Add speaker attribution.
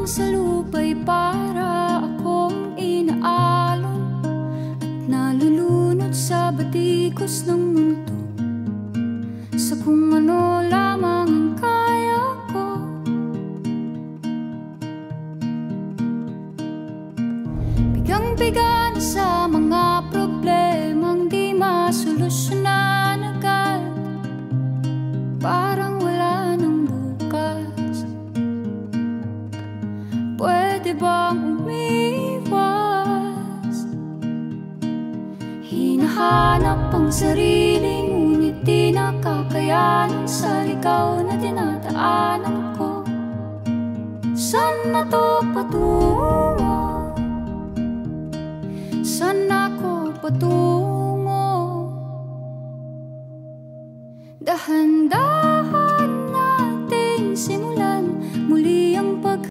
Speaker 1: lamang sa lupa'y para akong inaalon at nalulunod sa batikos ng mundo, sa kung ano lamang ang kaya ko. Bigang-biga na sa mga problemang di masolusyonan agad, parang wala nang bukas. Pwede bang umiwas? Hinahanap ang sarili, ngunit di nakakayanan sa ligaw na dinadaanan ko. Saan na to patungo? Saan ako patungo? Dahan-dahan